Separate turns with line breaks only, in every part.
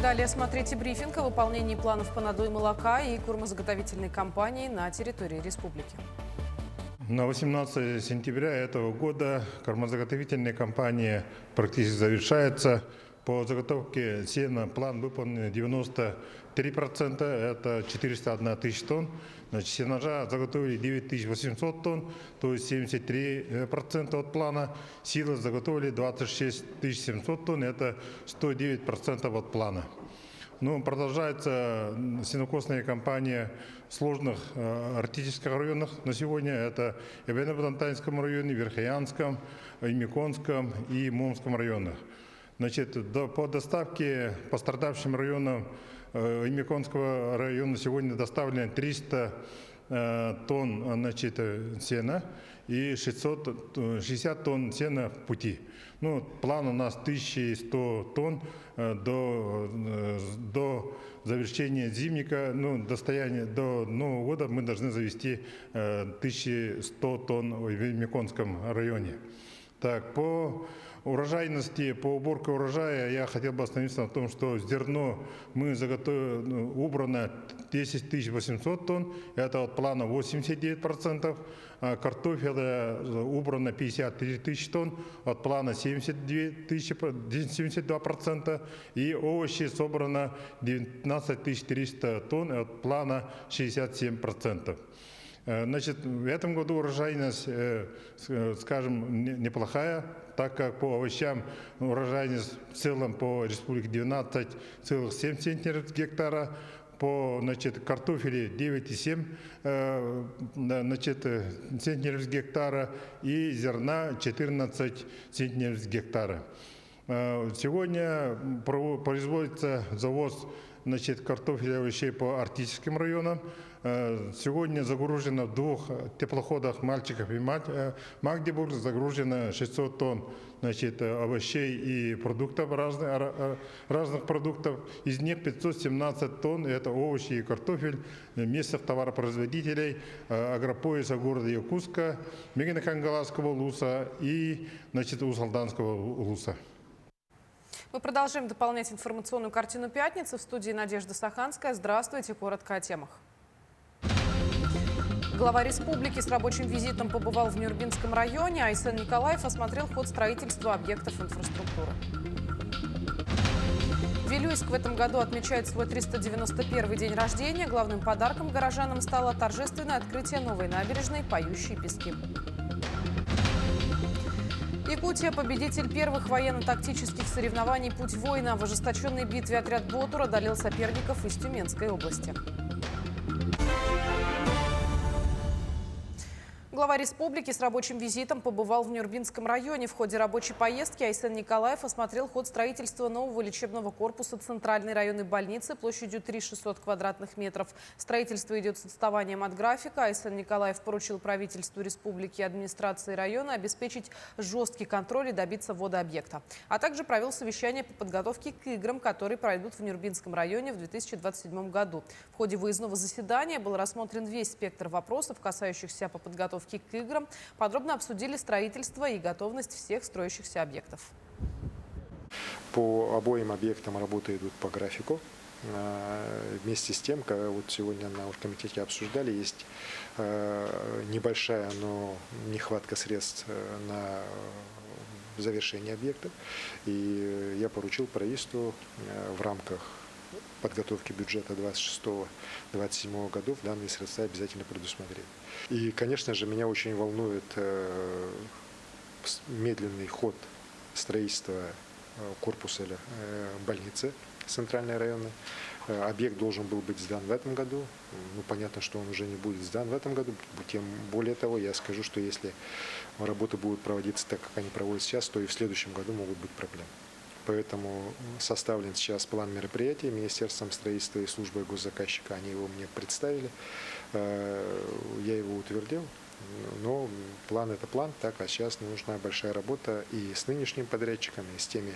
Далее смотрите брифинг о выполнении планов по надою молока и кормозаготовительной кампании на территории республики.
На 18 сентября этого года кормозаготовительная кампания практически завершается. По заготовке сена план выполнен 93%, это 401 тысяча тонн. Значит, сенажа заготовили 9800 тонн, то есть 73% от плана. Сила заготовили 26 700 тонн, это 109% от плана. Ну, продолжается сенокосная кампания в сложных арктических районах на сегодня. Это и в Ивано-Франківському районе, Верхоянском, Имиконском и Момском районах. Значит, по доставке пострадавшим районам Имиконского района сегодня доставлено 300 тонн, значит, сена и 660 тонн сена в пути. Ну, план у нас 1100 тонн до завершения зимника, ну, до Нового года мы должны завести 1100 тонн в Имиконском районе. Так, по урожайности, по уборке урожая я хотел бы остановиться на том, что зерно мы убрано 10 800 тонн, это от плана 89%, а картофеля убрано 53 тысячи тонн, от плана 72%, и овощи собрано 19 300 тонн, от плана 67%. Значит, в этом году урожайность, скажем, неплохая, так как по овощам урожайность в целом по республике 12,7 центнеров с гектара, по, значит, картофеле 9,7 центнеров с гектара и зерна 14 центнеров с гектара. Сегодня производится завоз, значит, картофеля и овощей по арктическим районам. Сегодня загружено в двух теплоходах «Мальчиков» и «Магдебург» загружено 600 тонн, значит, овощей и продуктов, разных продуктов. Из них 517 тонн – это овощи и картофель местных товаропроизводителей агропояса города Якутска, Мегино-Кангаласского улуса и, значит, Усалданского улуса.
Мы продолжаем дополнять информационную картину пятницы. В студии Надежда Саханская. Здравствуйте. Коротко о темах. Глава республики с рабочим визитом побывал в Нюрбинском районе. Айсен Николаев осмотрел ход строительства объектов инфраструктуры. Вилюйск в этом году отмечает свой 391-й день рождения. Главным подарком горожанам стало торжественное открытие новой набережной «Поющие пески». Якутия – победитель первых военно-тактических соревнований «Путь воина». В ожесточенной битве отряд «Ботур» одолел соперников из Тюменской области. Глава республики с рабочим визитом побывал в Нюрбинском районе. В ходе рабочей поездки Айсен Николаев осмотрел ход строительства нового лечебного корпуса Центральной районной больницы площадью 3600 квадратных метров. Строительство идет с отставанием от графика. Айсен Николаев поручил правительству республики и администрации района обеспечить жесткий контроль и добиться ввода объекта. А также провел совещание по подготовке к играм, которые пройдут в Нюрбинском районе в 2027 году. В ходе выездного заседания был рассмотрен весь спектр вопросов, касающихся по подготовке к играм. Подробно обсудили строительство и готовность всех строящихся объектов.
По обоим объектам работы идут по графику. Вместе с тем, как вот сегодня на оргкомитете обсуждали, есть небольшая, но нехватка средств на завершение объекта. И я поручил правительству в рамках подготовки бюджета 26-27 годов данные средства обязательно предусмотреть. И, конечно же, меня очень волнует медленный ход строительства корпуса больницы центральной районной. Объект должен был быть сдан в этом году. Ну, понятно, что он уже не будет сдан в этом году. Тем более того, я скажу, что если работы будут проводиться так, как они проводятся сейчас, то и в следующем году могут быть проблемы. Поэтому составлен сейчас план мероприятий Министерством строительства и службой госзаказчика. Они его мне представили. Я его утвердил. Но план – это план, так, а сейчас нужна большая работа и с нынешним подрядчиком, и с теми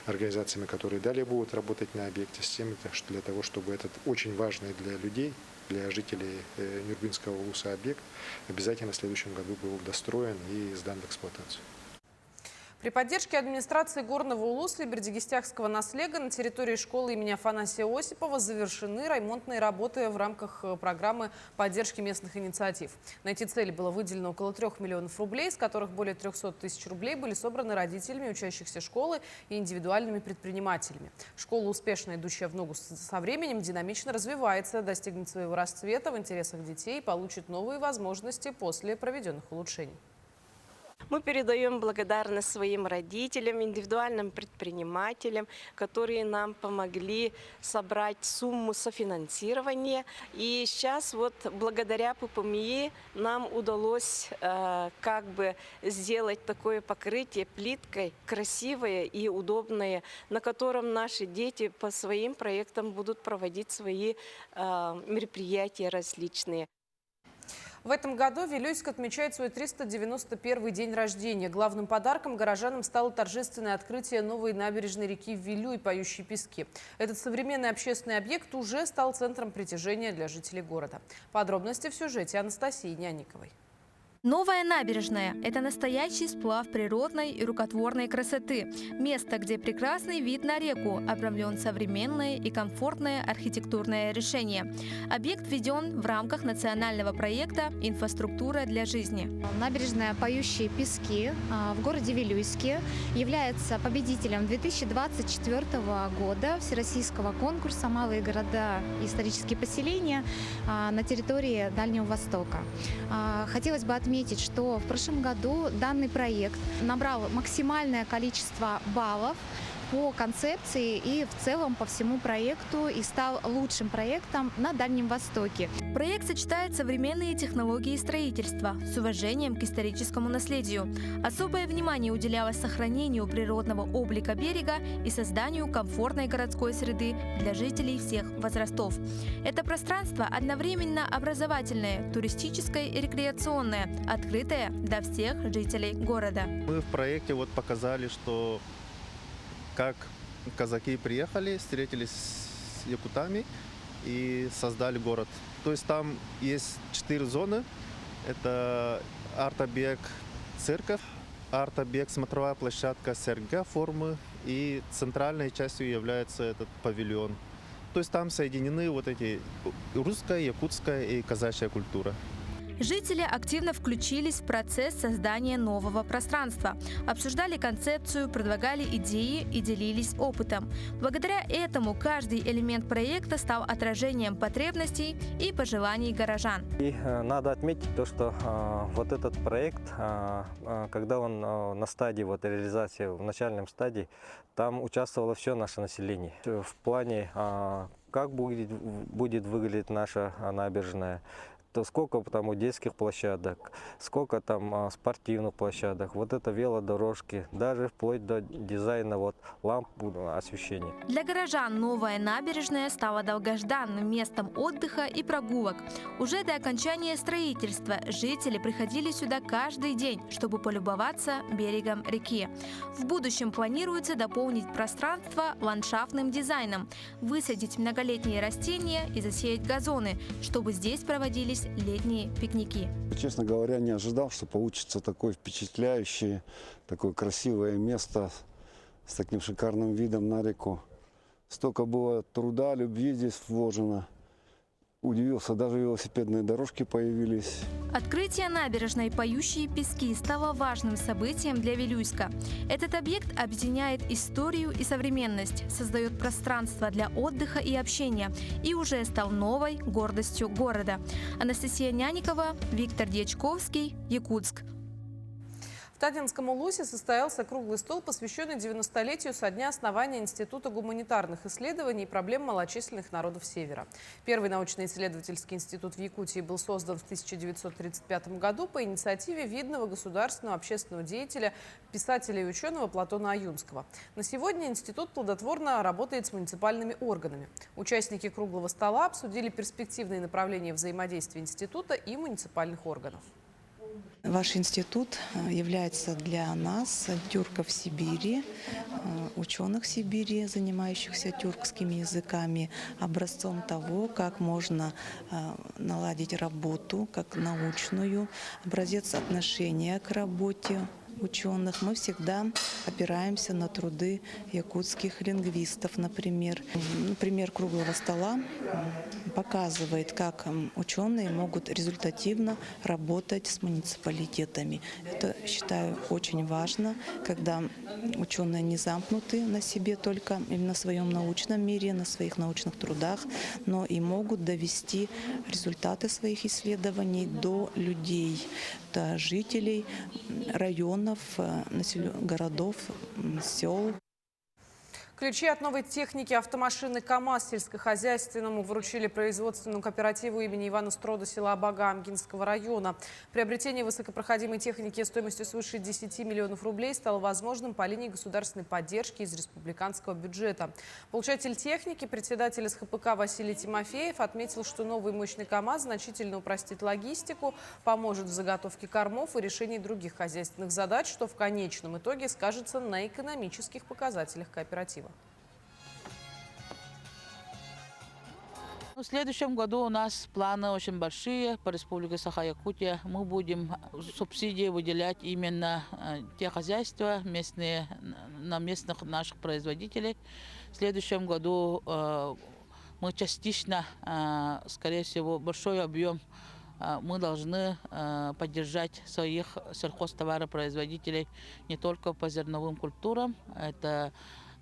организациями, которые далее будут работать на объекте, с теми, для того, чтобы этот очень важный для людей, для жителей Нюрбинского улуса объект обязательно в следующем году был достроен и сдан в эксплуатацию.
При поддержке администрации горного Улусля и бердигистяхского наслега на территории школы имени Афанасия Осипова завершены ремонтные работы в рамках программы поддержки местных инициатив. На эти цели было выделено около 3 миллионов рублей, из которых более 300 тысяч рублей были собраны родителями учащихся школы и индивидуальными предпринимателями. Школа, успешно идущая в ногу со временем, динамично развивается, достигнет своего расцвета в интересах детей и получит новые возможности после проведенных улучшений.
Мы передаем благодарность своим родителям, индивидуальным предпринимателям, которые нам помогли собрать сумму софинансирования. И сейчас вот благодаря ППМИ нам удалось сделать такое покрытие плиткой красивое и удобное, на котором наши дети по своим проектам будут проводить свои мероприятия различные.
В этом году Вилюйск отмечает свой 391-й день рождения. Главным подарком горожанам стало торжественное открытие новой набережной реки Вилюй, поющей пески. Этот современный общественный объект уже стал центром притяжения для жителей города. Подробности в сюжете Анастасии Няниковой.
Новая набережная – это настоящий сплав природной и рукотворной красоты. Место, где прекрасный вид на реку, обрамлен современное и комфортное архитектурное решение. Объект введен в рамках национального проекта «Инфраструктура для жизни».
Набережная «Поющие пески» в городе Вилюйске является победителем 2024 года всероссийского конкурса «Малые города и исторические поселения» на территории Дальнего Востока. Хотелось бы отметить, что в прошлом году данный проект набрал максимальное количество баллов по концепции и в целом по всему проекту и стал лучшим проектом на Дальнем Востоке.
Проект сочетает современные технологии строительства с уважением к историческому наследию. Особое внимание уделялось сохранению природного облика берега и созданию комфортной городской среды для жителей всех возрастов. Это пространство одновременно образовательное, туристическое и рекреационное, открытое для всех жителей города.
Мы в проекте показали, что как казаки приехали, встретились с якутами и создали город. То есть там есть 4 зоны. Это арт-объект церковь, арт-объект смотровая площадка СРГ формы и центральной частью является этот павильон. То есть там соединены эти русская, якутская и казачья культура.
Жители активно включились в процесс создания нового пространства, обсуждали концепцию, предлагали идеи и делились опытом. Благодаря этому каждый элемент проекта стал отражением потребностей и пожеланий горожан.
И надо отметить то, что вот этот проект, когда он на стадии реализации, в начальном стадии, там участвовало все наше население. В плане, как будет выглядеть наша набережная, то сколько там детских площадок, сколько там спортивных площадок, это велодорожки, даже вплоть до дизайна ламп освещения.
Для горожан новая набережная стала долгожданным местом отдыха и прогулок. Уже до окончания строительства жители приходили сюда каждый день, чтобы полюбоваться берегом реки. В будущем планируется дополнить пространство ландшафтным дизайном, высадить многолетние растения и засеять газоны, чтобы здесь проводились летние пикники.
Честно говоря, не ожидал, что получится такое впечатляющее, такое красивое место с таким шикарным видом на реку. Столько было труда, любви здесь вложено. Удивился, даже велосипедные дорожки появились.
Открытие набережной «Поющие пески» стало важным событием для Вилюйска. Этот объект объединяет историю и современность, создает пространство для отдыха и общения и уже стал новой гордостью города. Анастасия Няникова, Виктор Дьячковский, Якутск.
В Тадинском Улусе состоялся круглый стол, посвященный 90-летию со дня основания Института гуманитарных исследований и проблем малочисленных народов Севера. Первый научно-исследовательский институт в Якутии был создан в 1935 году по инициативе видного государственного общественного деятеля, писателя и ученого Платона Аюнского. На сегодня институт плодотворно работает с муниципальными органами. Участники круглого стола обсудили перспективные направления взаимодействия института и муниципальных органов.
Ваш институт является для нас, тюрков Сибири, ученых Сибири, занимающихся тюркскими языками, образцом того, как можно наладить работу, как научную, образец отношения к работе ученых, мы всегда опираемся на труды якутских лингвистов, например. Пример круглого стола показывает, как ученые могут результативно работать с муниципалитетами. Это, считаю, очень важно, когда ученые не замкнуты на себе только или на своем научном мире, на своих научных трудах, но и могут довести результаты своих исследований до людей, до жителей районов, городов, сел.
Ключи от новой техники автомашины КАМАЗ сельскохозяйственному вручили производственному кооперативу имени Ивана Строда села Абага Амгинского района. Приобретение высокопроходимой техники стоимостью свыше 10 миллионов рублей стало возможным по линии государственной поддержки из республиканского бюджета. Получатель техники, председатель СХПК Василий Тимофеев, отметил, что новый мощный КАМАЗ значительно упростит логистику, поможет в заготовке кормов и решении других хозяйственных задач, что в конечном итоге скажется на экономических показателях кооператива.
В следующем году у нас планы очень большие по Республике Саха-Якутия. Мы будем субсидии выделять именно те хозяйства местные, на местных наших производителей. В следующем году мы частично, скорее всего, большой объем мы должны поддержать своих сельхозтоваропроизводителей не только по зерновым культурам. Это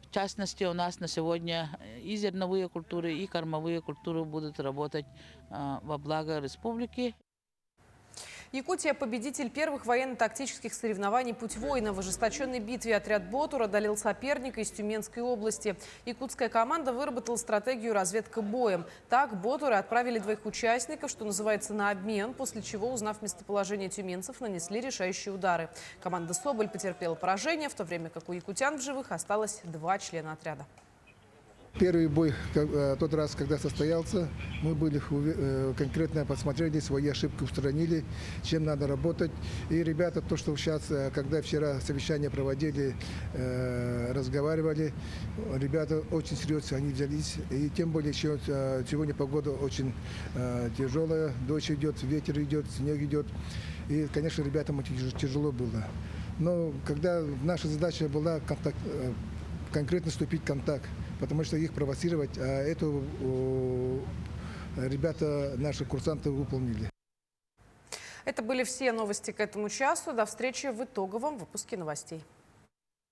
в частности, у нас на сегодня и зерновые культуры, и кормовые культуры будут работать во благо республики.
Якутия – победитель первых военно-тактических соревнований «Путь воина». В ожесточенной битве отряд «Ботур» одолел соперника из Тюменской области. Якутская команда выработала стратегию «разведка боем». Так «Ботуры» отправили двоих участников, что называется, на обмен, после чего, узнав местоположение тюменцев, нанесли решающие удары. Команда «Соболь» потерпела поражение, в то время как у якутян в живых осталось 2 члена отряда.
Первый бой, тот раз, когда состоялся, мы были конкретно посмотрели, свои ошибки устранили, чем надо работать. И ребята, то, что сейчас, когда вчера совещание проводили, разговаривали, ребята очень серьезно они взялись. И тем более, еще сегодня погода очень тяжелая, дождь идет, ветер идет, снег идет. И, конечно, ребятам очень тяжело было. Но когда наша задача была конкретно вступить в контакт, потому что их провоцировать, а это ребята, наши курсанты, выполнили.
Это были все новости к этому часу. До встречи в итоговом выпуске новостей.